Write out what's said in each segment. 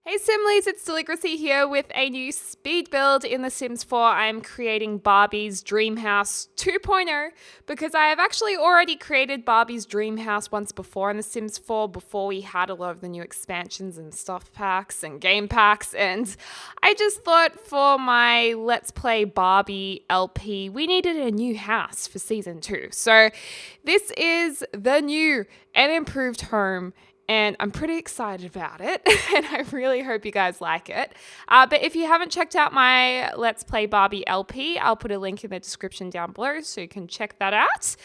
Hey Simlies, it's Deligracy here with a new speed build in The Sims 4. I'm creating Barbie's Dreamhouse 2.0 because I have actually already created Barbie's Dreamhouse once before in The Sims 4 before we had a lot of the new expansions and stuff packs and game packs, and I just thought for my Let's Play Barbie LP we needed a new house for Season 2. So this is the new and improved home, and I'm pretty excited about it, and I really hope you guys like it. But if you haven't checked out my Let's Play Barbie LP, I'll put a link in the description down below so you can check that out.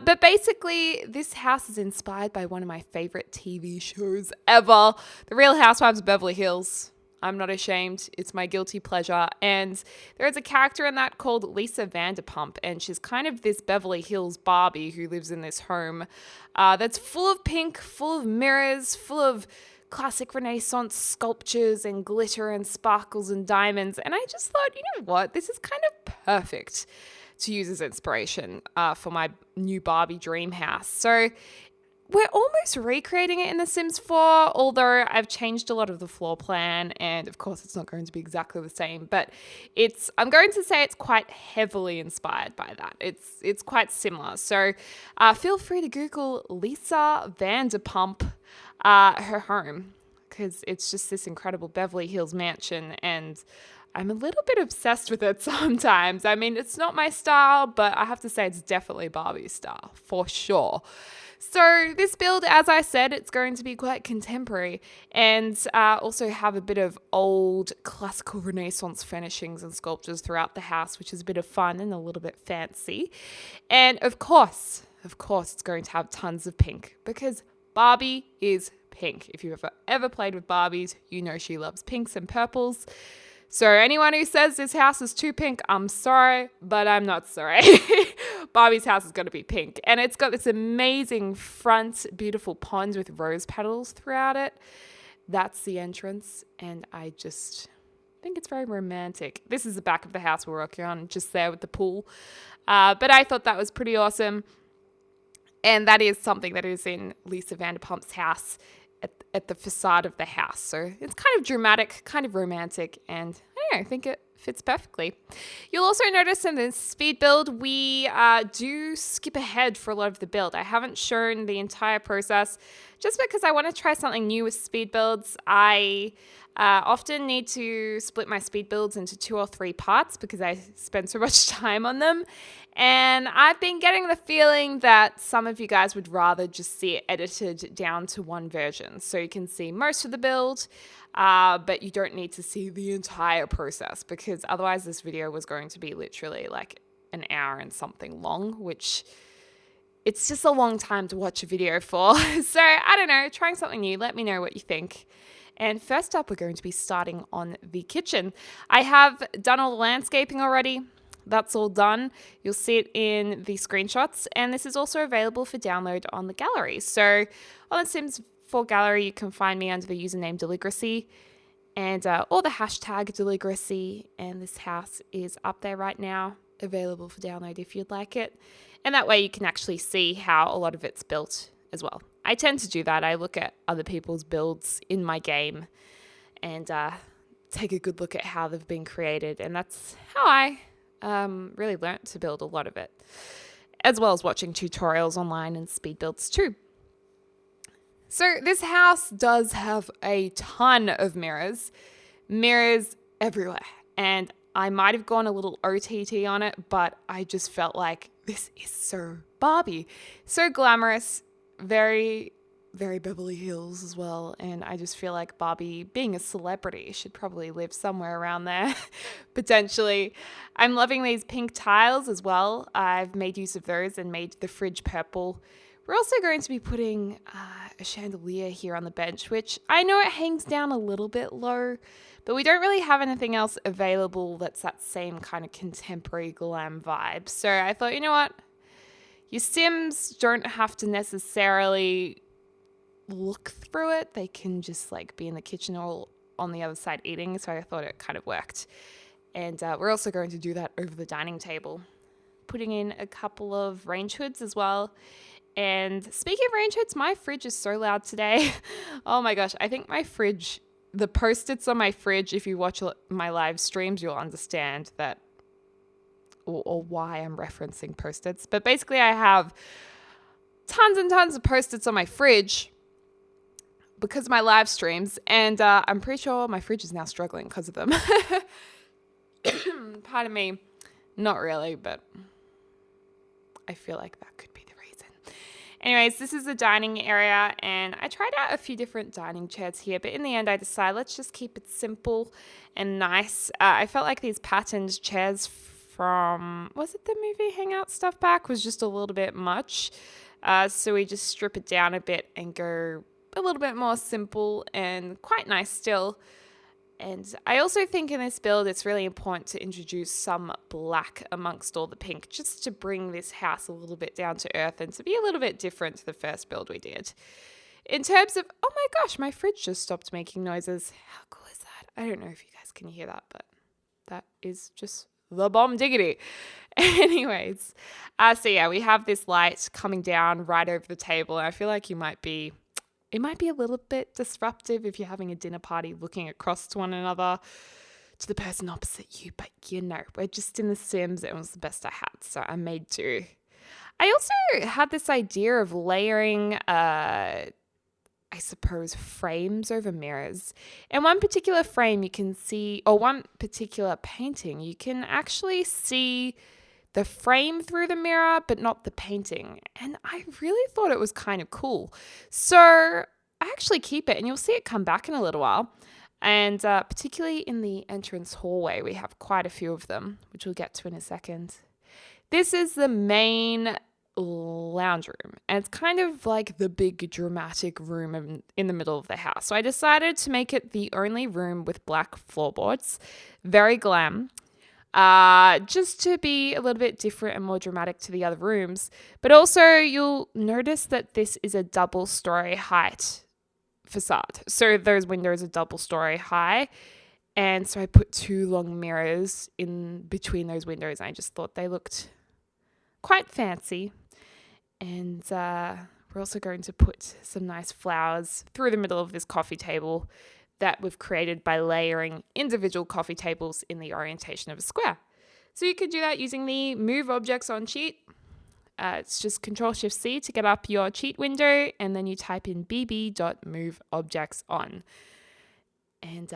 But basically, this house is inspired by one of my favorite TV shows ever, The Real Housewives of Beverly Hills. I'm not ashamed. It's my guilty pleasure. And there is a character in that called Lisa Vanderpump, and she's kind of this Beverly Hills Barbie who lives in this home that's full of pink, full of mirrors, full of classic Renaissance sculptures and glitter and sparkles and diamonds. And I just thought, you know what? This is kind of perfect to use as inspiration for my new Barbie dream house. So we're almost recreating it in The Sims 4, although I've changed a lot of the floor plan, and of course it's not going to be exactly the same, but I'm going to say it's quite heavily inspired by that. It's quite similar. So feel free to Google Lisa Vanderpump, her home, because it's just this incredible Beverly Hills mansion, and I'm a little bit obsessed with it sometimes. I mean, it's not my style, but I have to say it's definitely Barbie's style, for sure. So this build, as I said, it's going to be quite contemporary and also have a bit of old classical Renaissance furnishings and sculptures throughout the house, which is a bit of fun and a little bit fancy. And of course, it's going to have tons of pink because Barbie is pink. If you've ever played with Barbies, you know she loves pinks and purples. So anyone who says this house is too pink, I'm sorry, but I'm not sorry. Barbie's house is going to be pink. And it's got this amazing front, beautiful pond with rose petals throughout it. That's the entrance. And I just think it's very romantic. This is the back of the house we're working on, just there with the pool. But I thought that was pretty awesome. And that is something that is in Lisa Vanderpump's house at the facade of the house. So it's kind of dramatic, kind of romantic, and I think it fits perfectly. You'll also notice in this speed build, we do skip ahead for a lot of the build. I haven't shown the entire process just because I want to try something new with speed builds. I often need to split my speed builds into 2 or 3 parts because I spend so much time on them. And I've been getting the feeling that some of you guys would rather just see it edited down to one version. So you can see most of the build, but you don't need to see the entire process because otherwise this video was going to be literally like an hour and something long, which it's just a long time to watch a video for. So I don't know, trying something new. Let me know what you think. And first up, we're going to be starting on the kitchen. I have done all the landscaping already. That's all done. You'll see it in the screenshots. And this is also available for download on the gallery. So on the Sims 4 gallery, you can find me under the username Deligracy and or the hashtag Deligracy. And this house is up there right now, available for download if you'd like it. And that way you can actually see how a lot of it's built as well. I tend to do that. I look at other people's builds in my game and take a good look at how they've been created. And that's how I really learnt to build a lot of it, as well as watching tutorials online and speed builds too. So this house does have a ton of mirrors everywhere. And I might have gone a little OTT on it, but I just felt like this is so Barbie, so glamorous, very, very Beverly Hills as well. And I just feel like Barbie, being a celebrity, should probably live somewhere around there, potentially. I'm loving these pink tiles as well. I've made use of those and made the fridge purple. We're also going to be putting a chandelier here on the bench, which I know it hangs down a little bit low, but we don't really have anything else available that's that same kind of contemporary glam vibe. So I thought, you know what? Your Sims don't have to necessarily look through it. They can just like be in the kitchen or on the other side eating. So I thought it kind of worked. And we're also going to do that over the dining table, putting in a couple of range hoods as well. And speaking of range hoods, my fridge is so loud today. Oh my gosh, I think my fridge the Post-its on my fridge, if you watch my live streams, you'll understand that or why I'm referencing Post-its. But basically I have tons and tons of Post-its on my fridge because of my live streams, and I'm pretty sure my fridge is now struggling because of them. Pardon me. Not really, but I feel like that could be the reason. Anyways, this is the dining area, and I tried out a few different dining chairs here, but in the end I decided let's just keep it simple and nice. I felt like these patterned chairs from, was it the movie Hangout Stuff Pack, was just a little bit much. So we just strip it down a bit and go a little bit more simple and quite nice still. And I also think in this build, it's really important to introduce some black amongst all the pink, just to bring this house a little bit down to earth and to be a little bit different to the first build we did. In terms of, oh my gosh, my fridge just stopped making noises. How cool is that? I don't know if you guys can hear that, but that is just the bomb diggity. Anyways, so yeah, we have this light coming down right over the table. I feel like it might be a little bit disruptive if you're having a dinner party looking across to one another, to the person opposite you. But you know, we're just in The Sims. It was the best I had, so I made do. I also had this idea of layering, I suppose, frames over mirrors. In one particular frame you can see, or one particular painting, you can actually see the frame through the mirror, but not the painting. And I really thought it was kind of cool. So I actually keep it, and you'll see it come back in a little while. And particularly in the entrance hallway, we have quite a few of them, which we'll get to in a second. This is the main lounge room, and it's kind of like the big dramatic room in the middle of the house. So I decided to make it the only room with black floorboards, very glam. Just to be a little bit different and more dramatic to the other rooms. But also you'll notice that this is a double story height facade. So those windows are double story high. And so I put 2 long mirrors in between those windows. And I just thought they looked quite fancy. And we're also going to put some nice flowers through the middle of this coffee table that we've created by layering individual coffee tables in the orientation of a square. So you could do that using the Move Objects on cheat. It's just Control-Shift-C to get up your cheat window, and then you type in bb.moveobjectson. And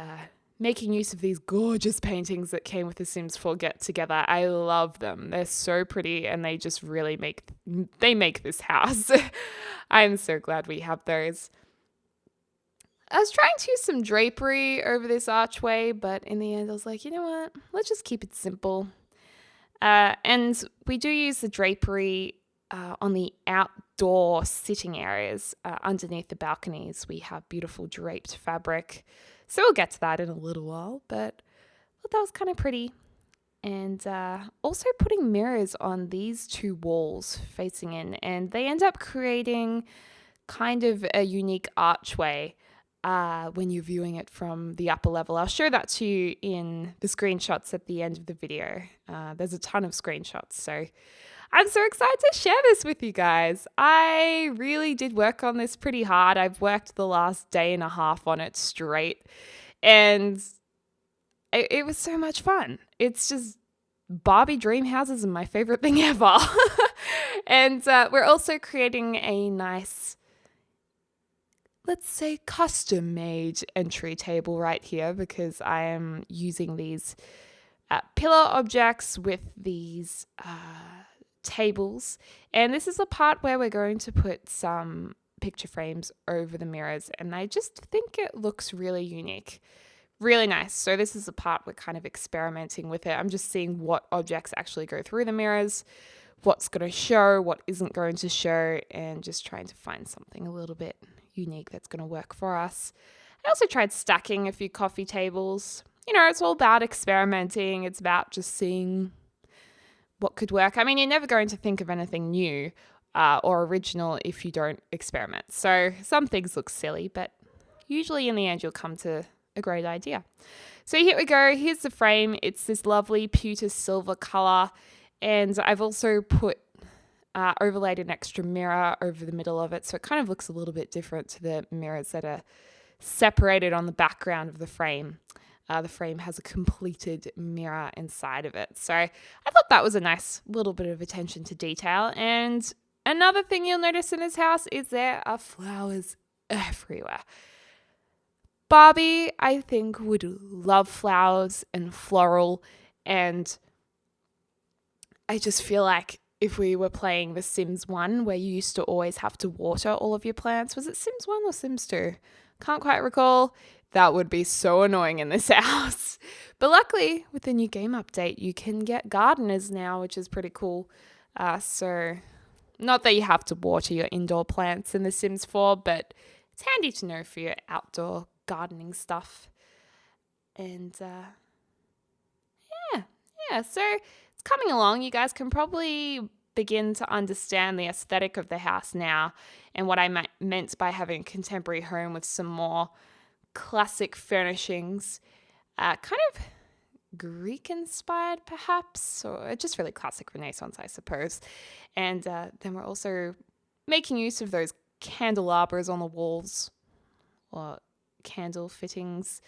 making use of these gorgeous paintings that came with the Sims 4 Get Together. I love them. They're so pretty, and they just really make this house. I'm so glad we have those. I was trying to use some drapery over this archway, but in the end I was like, you know what? Let's just keep it simple. And we do use the drapery on the outdoor sitting areas. Underneath the balconies, we have beautiful draped fabric. So we'll get to that in a little while, but I thought that was kind of pretty. And also putting mirrors on these 2 walls facing in, and they end up creating kind of a unique archway when you're viewing it from the upper level. I'll show that to you in the screenshots at the end of the video. There's a ton of screenshots, so I'm so excited to share this with you guys. I really did work on this pretty hard. I've worked the last day and a half on it straight, and it was so much fun. It's just Barbie Dreamhouses are my favorite thing ever. And we're also creating a nice, let's say, custom-made entry table right here, because I am using these pillar objects with these tables. And this is the part where we're going to put some picture frames over the mirrors, and I just think it looks really unique. Really nice. So this is the part we're kind of experimenting with it. I'm just seeing what objects actually go through the mirrors, what's going to show, what isn't going to show, and just trying to find something a little bit unique that's going to work for us. I also tried stacking a few coffee tables. You know, it's all about experimenting. It's about just seeing what could work. I mean, you're never going to think of anything new or original if you don't experiment. So some things look silly, but usually in the end you'll come to a great idea. So here we go. Here's the frame. It's this lovely pewter silver color, and I've also put overlaid an extra mirror over the middle of it, so it kind of looks a little bit different to the mirrors that are separated on the background of the frame. The frame has a completed mirror inside of it. So I thought that was a nice little bit of attention to detail. And another thing you'll notice in this house is there are flowers everywhere. Barbie, I think, would love flowers and floral, and I just feel like if we were playing The Sims 1, where you used to always have to water all of your plants, was it Sims 1 or Sims 2? Can't quite recall. That would be so annoying in this house. But luckily, with the new game update, you can get gardeners now, which is pretty cool. So not that you have to water your indoor plants in The Sims 4, but it's handy to know for your outdoor gardening stuff. And yeah, so it's coming along. You guys can probably begin to understand the aesthetic of the house now and what I meant by having a contemporary home with some more classic furnishings, kind of Greek-inspired perhaps, or just really classic Renaissance, I suppose. And then we're also making use of those candelabras on the walls, or candle fittings.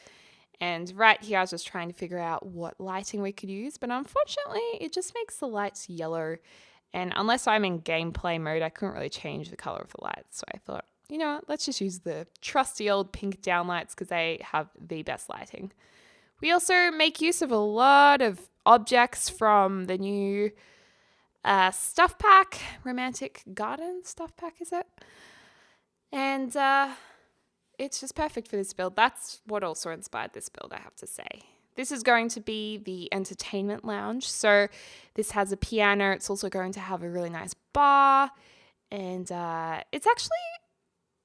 And right here I was just trying to figure out what lighting we could use, but unfortunately it just makes the lights yellow. And unless I'm in gameplay mode, I couldn't really change the color of the lights. So I thought, you know what, let's just use the trusty old pink downlights because they have the best lighting. We also make use of a lot of objects from the new stuff pack, Romantic Garden stuff pack, is it? And it's just perfect for this build. That's what also inspired this build, I have to say. This is going to be the entertainment lounge. So this has a piano. It's also going to have a really nice bar. And it's actually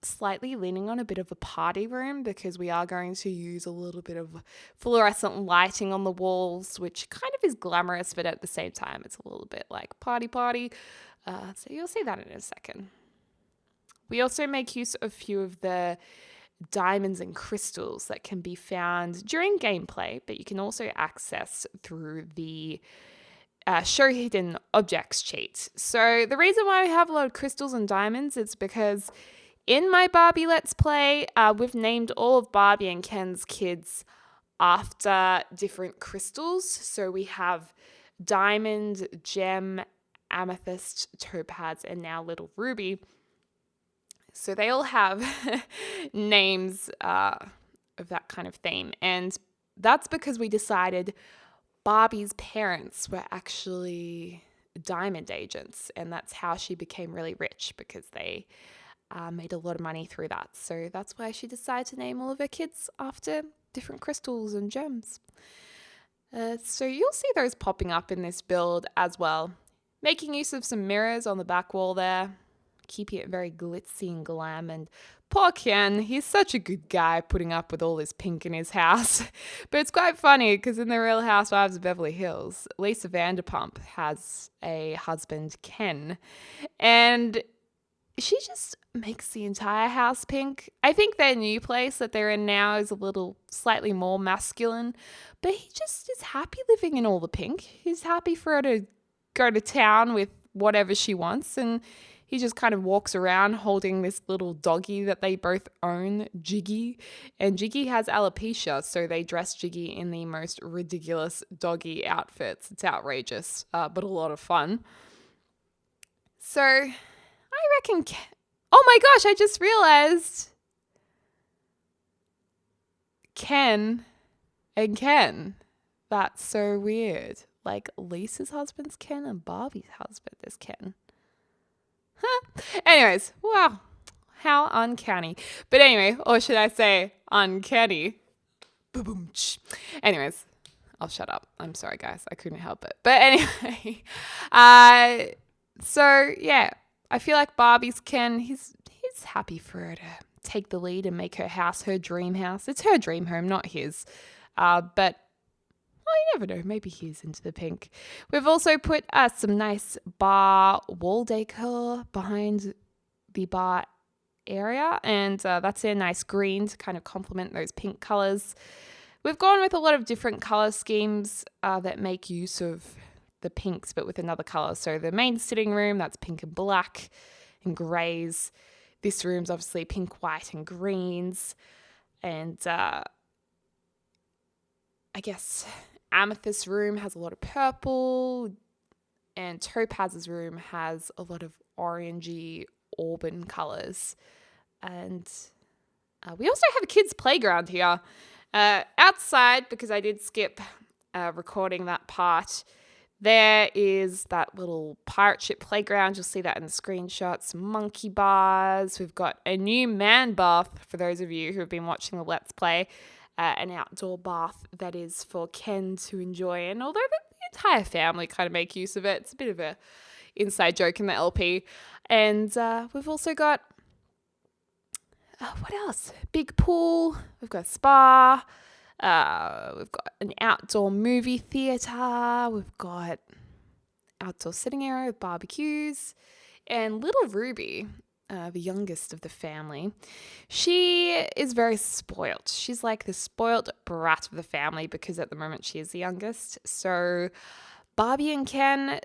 slightly leaning on a bit of a party room because we are going to use a little bit of fluorescent lighting on the walls, which kind of is glamorous, but at the same time, it's a little bit like party. So you'll see that in a second. We also make use of a few of the diamonds and crystals that can be found during gameplay, but you can also access through the show hidden objects cheat. So the reason why we have a lot of crystals and diamonds is because in my Barbie Let's Play, we've named all of Barbie and Ken's kids after different crystals. So we have diamond, gem, amethyst, topaz, and now little ruby. So they all have names of that kind of theme. And that's because we decided Barbie's parents were actually diamond agents. And that's how she became really rich, because they made a lot of money through that. So that's why she decided to name all of her kids after different crystals and gems. So you'll see those popping up in this build as well. Making use of some mirrors on the back wall there, keeping it very glitzy and glam. And poor Ken, he's such a good guy putting up with all this pink in his house. But it's quite funny because in the Real Housewives of Beverly Hills, Lisa Vanderpump has a husband, Ken, and she just makes the entire house pink. I think their new place that they're in now is a little slightly more masculine, but he just is happy living in all the pink. He's happy for her to go to town with whatever she wants, and he just kind of walks around holding this little doggy that they both own, Jiggy. And Jiggy has alopecia, so they dress Jiggy in the most ridiculous doggy outfits. It's outrageous, but a lot of fun. So I reckon... Oh my gosh, I just realized Ken and Ken. That's so weird. Like Lisa's husband's Ken and Barbie's husband is Ken. Anyways, wow, how uncanny. But anyway, or should I say uncanny? Boom. Anyways, I'll shut up. I'm sorry, guys. I couldn't help it. But anyway, so yeah, I feel like Barbie's Ken, he's happy for her to take the lead and make her house her dream house. It's her dream home, not his. But well, you never know. Maybe he's into the pink. We've also put some nice bar wall decor behind the bar area, and that's a nice green to kind of complement those pink colors. We've gone with a lot of different color schemes that make use of the pinks, but with another color. So the main sitting room, that's pink and black and grays. This room's obviously pink, white, and greens. And I guess Amethyst's room has a lot of purple, and Topaz's room has a lot of orangey auburn colors. And we also have a kids' playground here. Outside, because I did skip recording that part, there is that little pirate ship playground. You'll see that in the screenshots. Monkey bars. We've got a new man bath for those of you who have been watching the Let's Play. An outdoor bath that is for Ken to enjoy. And although the entire family kind of make use of it, it's a bit of a inside joke in the LP. And we've also got, what else? Big pool. We've got a spa. We've got an outdoor movie theatre. We've got outdoor sitting area with barbecues. And little Ruby, the youngest of the family, she is very spoilt. She's like the spoilt brat of the family because at the moment she is the youngest. So Barbie and Ken,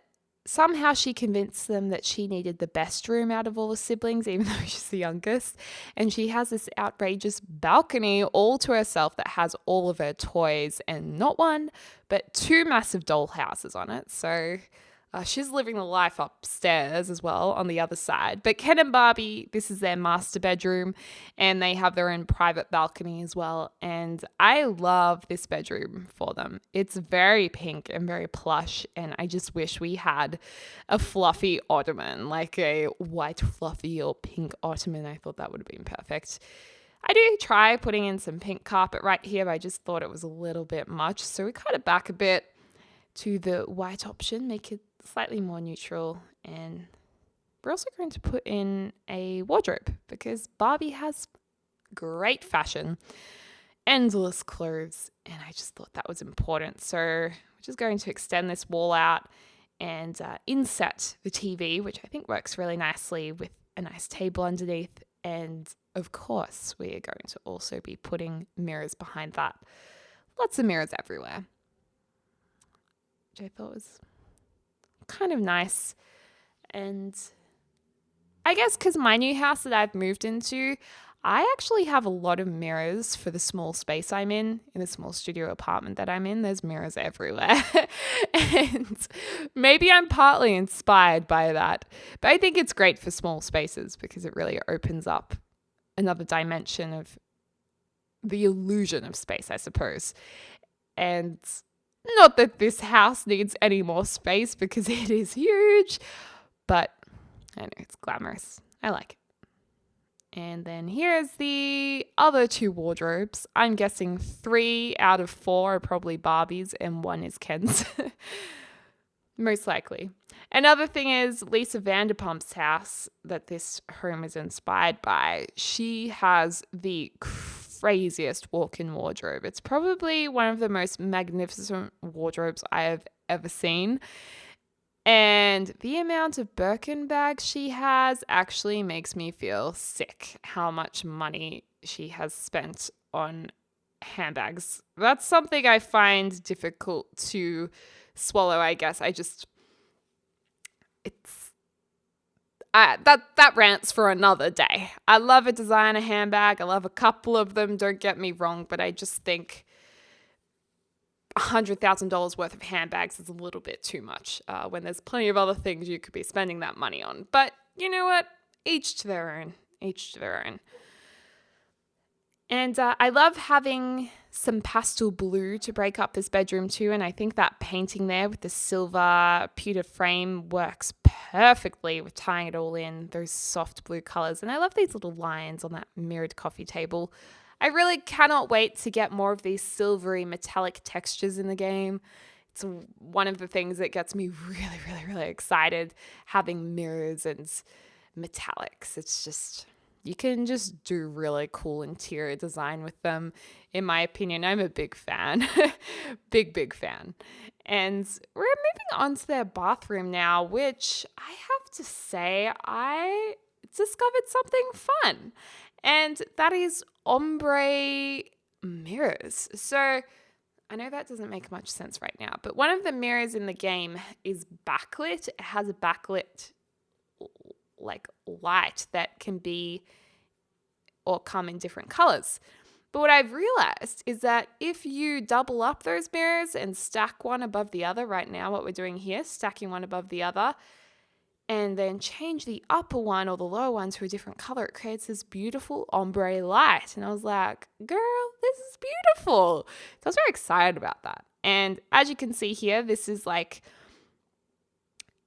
somehow she convinced them that she needed the best room out of all the siblings, even though she's the youngest. And she has this outrageous balcony all to herself that has all of her toys and not one, but two massive doll houses on it. So she's living the life upstairs as well on the other side. But Ken and Barbie, this is their master bedroom, and they have their own private balcony as well. And I love this bedroom for them. It's very pink and very plush, and I just wish we had a fluffy ottoman, like a white fluffy or pink ottoman. I thought that would have been perfect. I do try putting in some pink carpet right here, but I just thought it was a little bit much. So we cut it back a bit to the white option, make it slightly more neutral. And we're also going to put in a wardrobe because Barbie has great fashion, endless clothes, and I just thought that was important. So we're just going to extend this wall out and inset the TV, which I think works really nicely with a nice table underneath. And of course, we are going to also be putting mirrors behind that. Lots of mirrors everywhere, which I thought was kind of nice. And I guess because my new house that I've moved into, I actually have a lot of mirrors for the small space I'm in the small studio apartment that I'm in. There's mirrors everywhere. And maybe I'm partly inspired by that. But I think it's great for small spaces because it really opens up another dimension of the illusion of space, I suppose. And not that this house needs any more space because it is huge, but I know it's glamorous. I like it. And then here's the other two wardrobes. I'm guessing 3 out of 4 are probably Barbie's and 1 is Ken's. Most likely. Another thing is Lisa Vanderpump's house that this home is inspired by. She has the craziest walk-in wardrobe. It's probably one of the most magnificent wardrobes I have ever seen. And the amount of Birkin bags she has actually makes me feel sick, how much money she has spent on handbags. That's something I find difficult to swallow, I guess. That rants for another day. I love a designer handbag. I love a couple of them, don't get me wrong, but I just think $100,000 worth of handbags is a little bit too much when there's plenty of other things you could be spending that money on. But you know what? Each to their own. Each to their own. And I love having some pastel blue to break up this bedroom too. And I think that painting there with the silver pewter frame works perfectly with tying it all in, those soft blue colors. And I love these little lines on that mirrored coffee table. I really cannot wait to get more of these silvery metallic textures in the game. It's one of the things that gets me really, really, really excited, having mirrors and metallics. It's just, you can just do really cool interior design with them. In my opinion, I'm a big fan. Big fan. And we're moving on to their bathroom now, which I have to say, I discovered something fun. And that is ombre mirrors. So I know that doesn't make much sense right now, but one of the mirrors in the game is backlit. It has a backlit like light that can be or come in different colors. But what I've realized is that if you double up those mirrors and stack one above the other, right now what we're doing here, stacking one above the other, and then change the upper one or the lower one to a different color, it creates this beautiful ombre light. And I was like, girl, this is beautiful. So I was very excited about that. And as you can see here, this is like,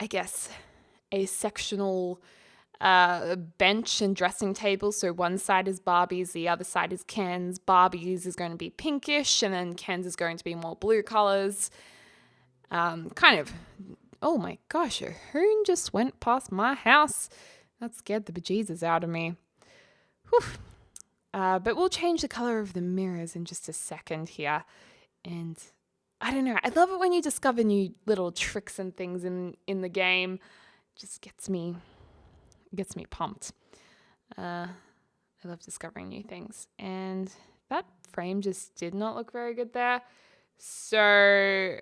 I guess, a sectional bench and dressing table. So one side is Barbie's, the other side is Ken's. Barbie's is going to be pinkish, and then Ken's is going to be more blue colors. Oh my gosh, a hoon just went past my house. That scared the bejesus out of me. Whew. But we'll change the color of the mirrors in just a second here. And I don't know, I love it when you discover new little tricks and things in the game. It just gets me pumped. I love discovering new things. And that frame just did not look very good there. So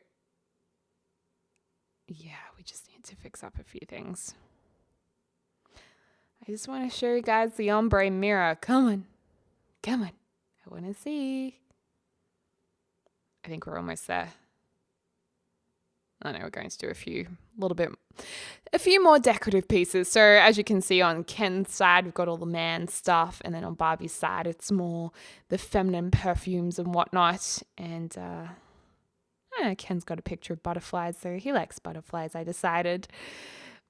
yeah, we just need to fix up a few things. I just want to show you guys the ombre mirror. Come on. I want to see. I think we're almost there. I know we're going to do a few more decorative pieces. So as you can see on Ken's side, we've got all the man stuff. And then on Barbie's side, it's more the feminine perfumes and whatnot. And Ken's got a picture of butterflies, so he likes butterflies, I decided.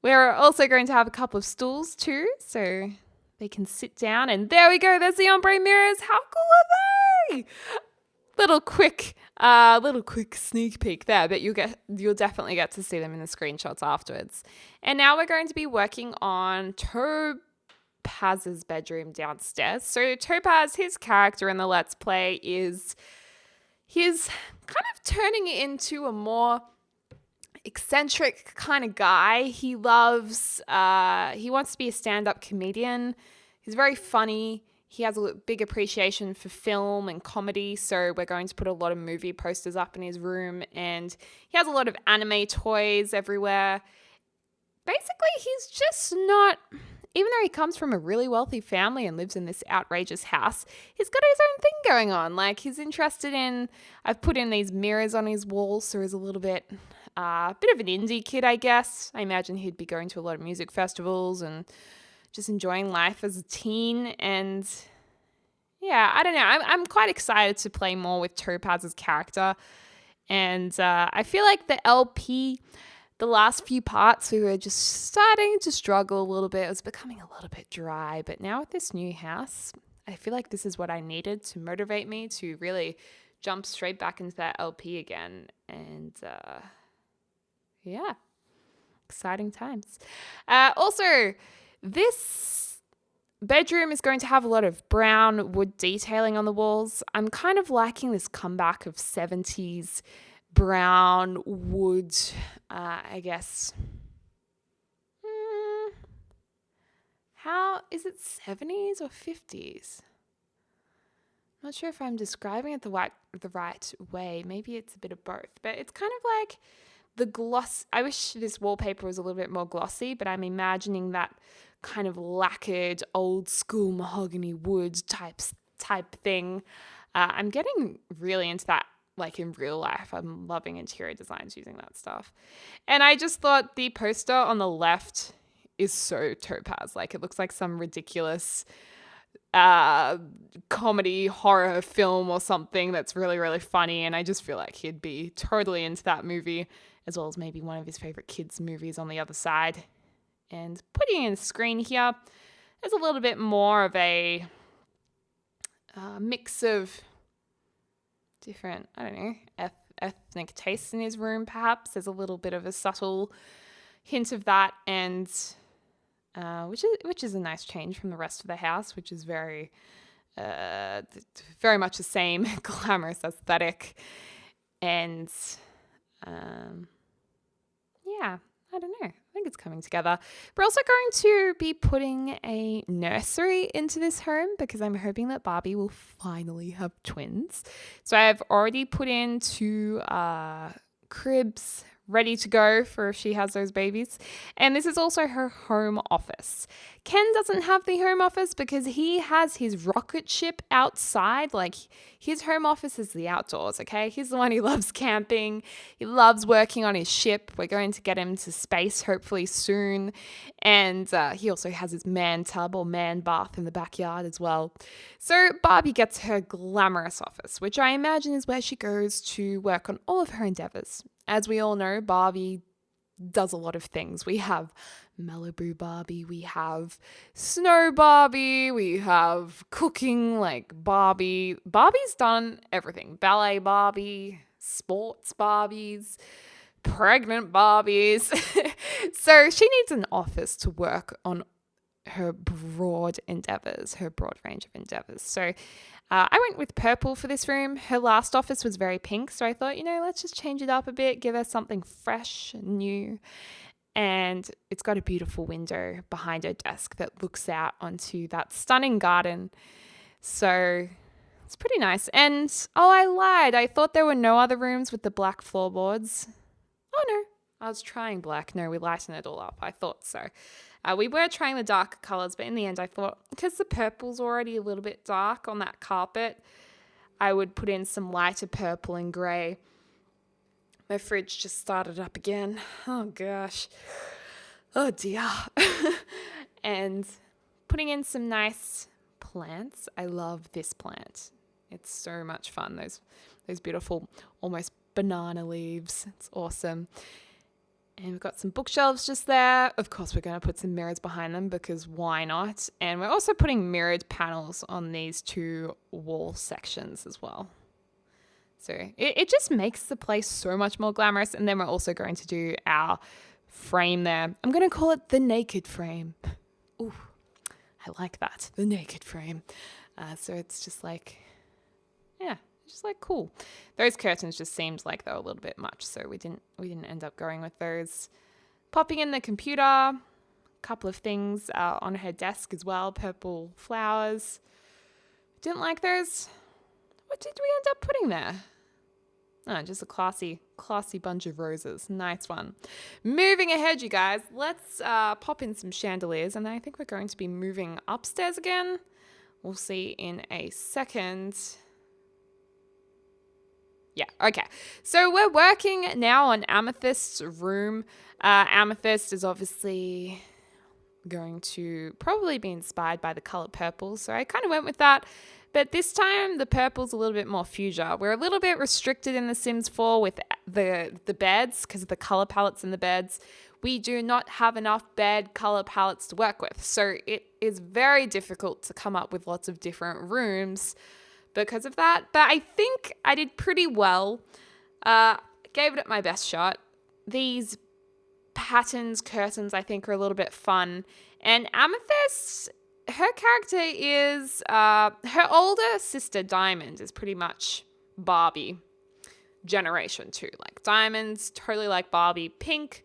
We're also going to have a couple of stools too, so they can sit down. And there we go, there's the ombre mirrors. How cool are they? Little quick sneak peek there, but you'll definitely get to see them in the screenshots afterwards. And now we're going to be working on Topaz's bedroom downstairs. So Topaz, his character in the Let's Play he's kind of turning into a more eccentric kind of guy. He wants to be a stand-up comedian. He's very funny. He has a big appreciation for film and comedy, so we're going to put a lot of movie posters up in his room, and he has a lot of anime toys everywhere. Basically, he's just not... Even though he comes from a really wealthy family and lives in this outrageous house, he's got his own thing going on. Like, he's interested in... I've put in these mirrors on his walls, so he's a little bit of an indie kid, I guess. I imagine he'd be going to a lot of music festivals and just enjoying life as a teen. And yeah, I don't know. I'm quite excited to play more with Topaz's character. And I feel like the LP... The last few parts, we were just starting to struggle a little bit. It was becoming a little bit dry. But now with this new house, I feel like this is what I needed to motivate me to really jump straight back into that LP again. And yeah, exciting times. Also, this bedroom is going to have a lot of brown wood detailing on the walls. I'm kind of liking this comeback of 70s brown wood, I guess. How is it 70s or 50s? I'm not sure if I'm describing it the right way. Maybe it's a bit of both, but it's kind of like the gloss. I wish this wallpaper was a little bit more glossy, but I'm imagining that kind of lacquered old school mahogany wood type thing. I'm getting really into that. Like in real life, I'm loving interior designs using that stuff. And I just thought the poster on the left is so Topaz. Like, it looks like some ridiculous comedy horror film or something that's really, really funny. And I just feel like he'd be totally into that movie, as well as maybe one of his favorite kids' movies on the other side. And putting in the screen here, there's a little bit more of a mix of different, I don't know, ethnic tastes in his room, perhaps. There's a little bit of a subtle hint of that, and which is a nice change from the rest of the house, which is very much the same glamorous aesthetic. And yeah, I don't know. I think it's coming together. We're also going to be putting a nursery into this home because I'm hoping that Barbie will finally have twins. So I've already put in 2 cribs ready to go for if she has those babies. And this is also her home office. Ken doesn't have the home office because he has his rocket ship outside. Like, his home office is the outdoors, okay? He's the one who loves camping. He loves working on his ship. We're going to get him to space hopefully soon. And he also has his man tub or man bath in the backyard as well. So Barbie gets her glamorous office, which I imagine is where she goes to work on all of her endeavors. As we all know, Barbie does a lot of things. We have Malibu Barbie, we have Snow Barbie, we have cooking like Barbie. Barbie's done everything. Ballet Barbie, sports Barbies, pregnant Barbies. So she needs an office to work on her broad endeavors, her broad range of endeavors. So I went with purple for this room. Her last office was very pink, so I thought, let's just change it up a bit, give her something fresh, new. And it's got a beautiful window behind her desk that looks out onto that stunning garden. So it's pretty nice. And, I lied. I thought there were no other rooms with the black floorboards. Oh, no. I was trying black. No, we lightened it all up. I thought so. We were trying the darker colors, but in the end I thought, because the purple's already a little bit dark on that carpet, I would put in some lighter purple and grey. My fridge just started up again. Oh, gosh. Oh, dear. And putting in some nice plants. I love this plant. It's so much fun. Those beautiful, almost banana leaves. It's awesome. And we've got some bookshelves just there. Of course, we're going to put some mirrors behind them because why not? And we're also putting mirrored panels on these two wall sections as well. So it just makes the place so much more glamorous. And then we're also going to do our frame there. I'm going to call it the naked frame. Ooh, I like that. The naked frame. So it's just like, just like cool. Those curtains just seemed like they were a little bit much, so we didn't end up going with those. Popping in the computer, a couple of things on her desk as well, purple flowers. Didn't like those. What did we end up putting there? Oh, just a classy bunch of roses. Nice one. Moving ahead, you guys, let's pop in some chandeliers, and I think we're going to be moving upstairs again. We'll see in a second. Yeah, okay. So we're working now on Amethyst's room. Amethyst is obviously going to probably be inspired by the color purple, so I kind of went with that. But this time the purple's a little bit more fuchsia. We're a little bit restricted in The Sims 4 with the beds because of the color palettes in the beds. We do not have enough bed color palettes to work with, so it is very difficult to come up with lots of different rooms because of that. But I think I did pretty well. Gave it my best shot. These patterns, curtains, I think are a little bit fun. And Amethyst, her character is, her older sister Diamond is pretty much Barbie generation 2. Like Diamond's totally like Barbie, pink,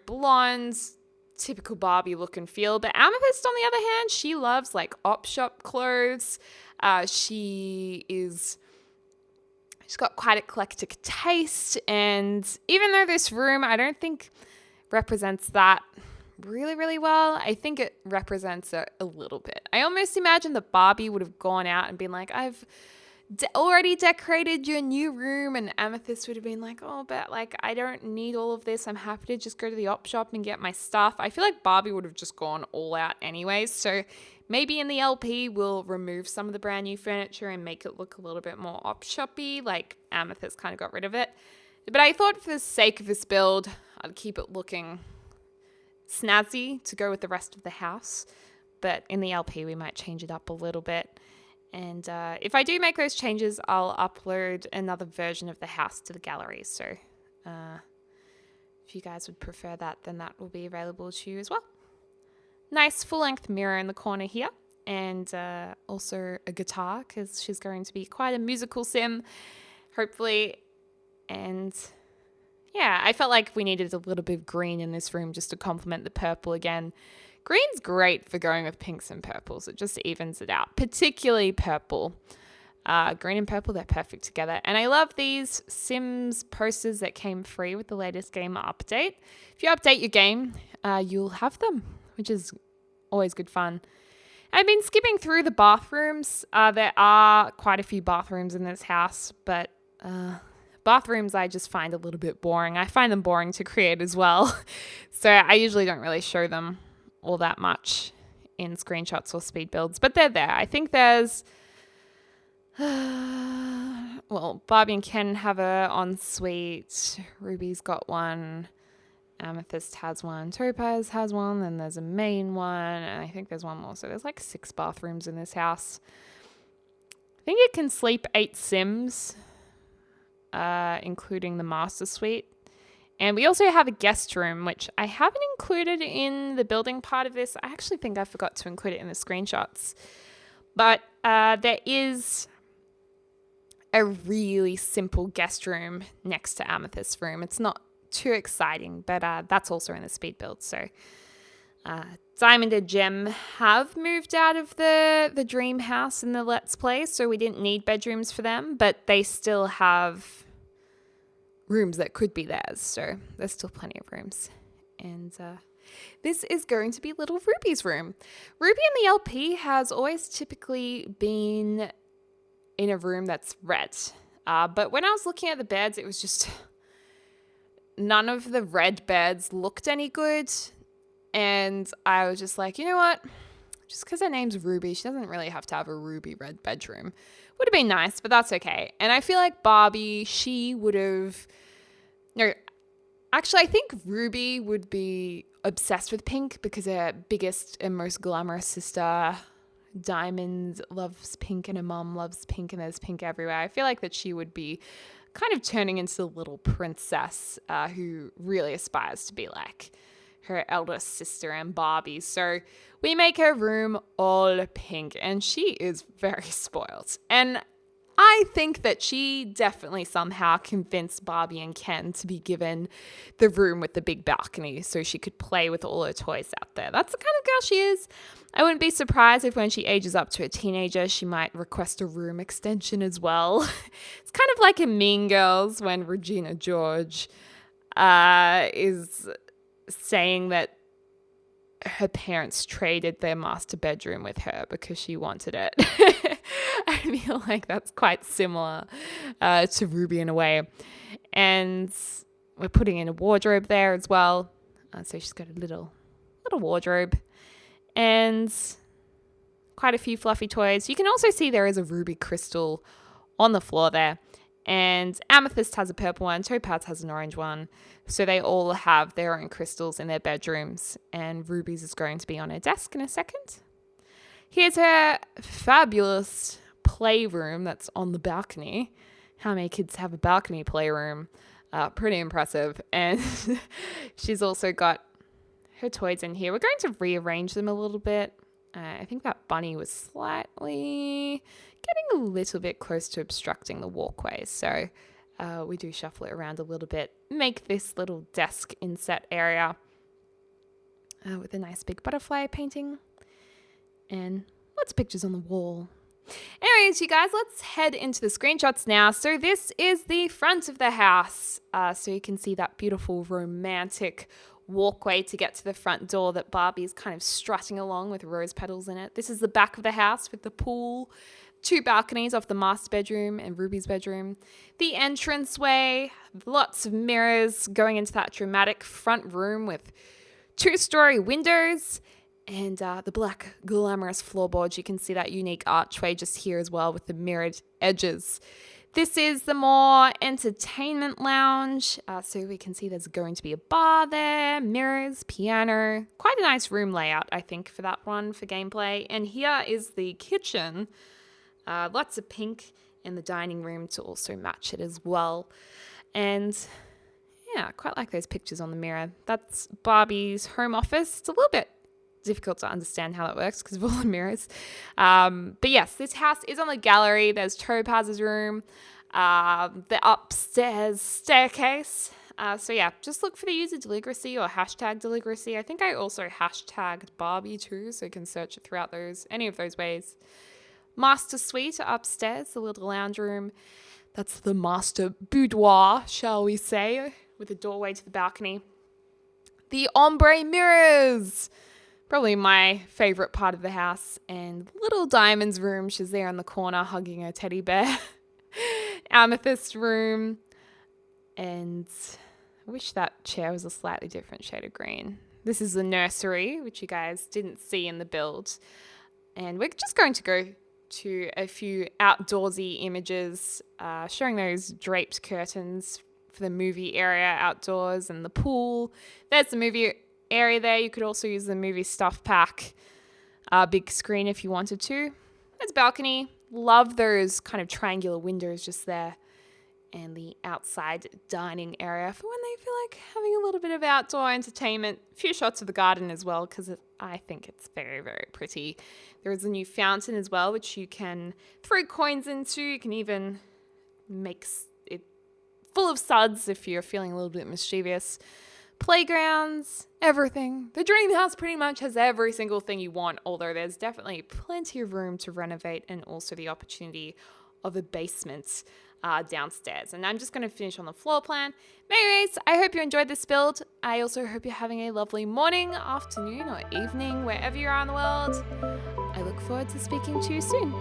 blondes, typical Barbie look and feel. But Amethyst, on the other hand, she loves like op shop clothes. She's got quite eclectic taste, and even though this room I don't think represents that really, really well, I think it represents it a little bit. I almost imagine that Barbie would have gone out and been like, I've already decorated your new room, and Amethyst would have been like, oh, but like I don't need all of this. I'm happy to just go to the op shop and get my stuff. I feel like Barbie would have just gone all out anyways, so maybe in the LP, we'll remove some of the brand new furniture and make it look a little bit more op-shoppy, like Amethyst kind of got rid of it. But I thought for the sake of this build, I'd keep it looking snazzy to go with the rest of the house. But in the LP, we might change it up a little bit. And if I do make those changes, I'll upload another version of the house to the gallery. So if you guys would prefer that, then that will be available to you as well. Nice full-length mirror in the corner here, and also a guitar because she's going to be quite a musical sim, hopefully. And yeah, I felt like we needed a little bit of green in this room just to complement the purple again. Green's great for going with pinks and purples. It just evens it out, particularly purple. Green and purple, they're perfect together. And I love these Sims posters that came free with the latest game update. If you update your game, you'll have them, which is always good fun. I've been skipping through the bathrooms. There are quite a few bathrooms in this house, but bathrooms I just find a little bit boring. I find them boring to create as well. So I usually don't really show them all that much in screenshots or speed builds, but they're there. I think there's, well, Barbie and Ken have a ensuite. Ruby's got one. Amethyst has one. Topaz has one. Then there's a main one. And I think there's one more. So there's like 6 bathrooms in this house. I think it can sleep 8 Sims, including the master suite. And we also have a guest room, which I haven't included in the building part of this. I actually think I forgot to include it in the screenshots. But there is a really simple guest room next to Amethyst's room. It's not too exciting, but that's also in the speed build. So Diamond and Gem have moved out of the dream house in the Let's Play, so we didn't need bedrooms for them, but they still have rooms that could be theirs, so there's still plenty of rooms. And this is going to be little Ruby's room. Ruby in the LP has always typically been in a room that's red, but when I was looking at the beds, it was just none of the red beds looked any good. And I was just like, you know what? Just because her name's Ruby, she doesn't really have to have a ruby red bedroom. Would have been nice, but that's okay. And I feel like Barbie, she would have... No, actually, I think Ruby would be obsessed with pink because her biggest and most glamorous sister, Diamond, loves pink and her mum loves pink and there's pink everywhere. I feel like that she would be kind of turning into a little princess who really aspires to be like her eldest sister and Barbie. So we make her room all pink and she is very spoiled. And I think that she definitely somehow convinced Barbie and Ken to be given the room with the big balcony so she could play with all her toys out there. That's the kind of girl she is. I wouldn't be surprised if when she ages up to a teenager, she might request a room extension as well. It's kind of like in Mean Girls when Regina George is saying that her parents traded their master bedroom with her because she wanted it. I feel like that's quite similar to Ruby in a way. And we're putting in a wardrobe there as well. So she's got a little wardrobe and quite a few fluffy toys. You can also see there is a ruby crystal on the floor there. And Amethyst has a purple one, Topaz has an orange one. So they all have their own crystals in their bedrooms. And Ruby's is going to be on her desk in a second. Here's her fabulous playroom that's on the balcony. How many kids have a balcony playroom? Pretty impressive. And she's also got her toys in here. We're going to rearrange them a little bit. I think that bunny was slightly getting a little bit close to obstructing the walkway. So we do shuffle it around a little bit. Make this little desk inset area with a nice big butterfly painting. And lots of pictures on the wall. Anyways, you guys, let's head into the screenshots now. So this is the front of the house. So you can see that beautiful romantic walkway to get to the front door that Barbie's kind of strutting along with rose petals in it. This is the back of the house with the pool, 2 balconies off the master bedroom and Ruby's bedroom. The entranceway, lots of mirrors going into that dramatic front room with 2-story windows. And the black glamorous floorboards, you can see that unique archway just here as well with the mirrored edges. This is the more entertainment lounge. So we can see there's going to be a bar there, mirrors, piano. Quite a nice room layout, I think, for that one for gameplay. And here is the kitchen. Lots of pink in the dining room to also match it as well. And yeah, quite like those pictures on the mirror. That's Barbie's home office. It's a little bit difficult to understand how that works because of all the mirrors. But yes, this house is on the gallery. There's Topaz's room, the upstairs staircase. So yeah, just look for the user Deligracy or hashtag Deligracy. I think I also hashtagged Barbie too, so you can search it throughout any of those ways. master suite upstairs, the little lounge room. That's the master boudoir, shall we say, with a doorway to the balcony. The ombre mirrors, probably my favorite part of the house. And little Diamond's room, she's there in the corner hugging her teddy bear. Amethyst room. And I wish that chair was a slightly different shade of green. This is the nursery, which you guys didn't see in the build. And we're just going to go to a few outdoorsy images, showing those draped curtains for the movie area outdoors and the pool. There's the movie area there. You could also use the movie stuff pack, big screen if you wanted to. There's a balcony. Love those kind of triangular windows just there. And the outside dining area for when they feel like having a little bit of outdoor entertainment. A few shots of the garden as well, because I think it's very, very pretty. There is a new fountain as well, which you can throw coins into. You can even make it full of suds if you're feeling a little bit mischievous. Playgrounds, everything. The dream house pretty much has every single thing you want, although there's definitely plenty of room to renovate and also the opportunity of a basement downstairs. And I'm just going to finish on the floor plan. Anyways, I hope you enjoyed this build. I also hope you're having a lovely morning, afternoon, or evening, wherever you are in the world. I look forward to speaking to you soon.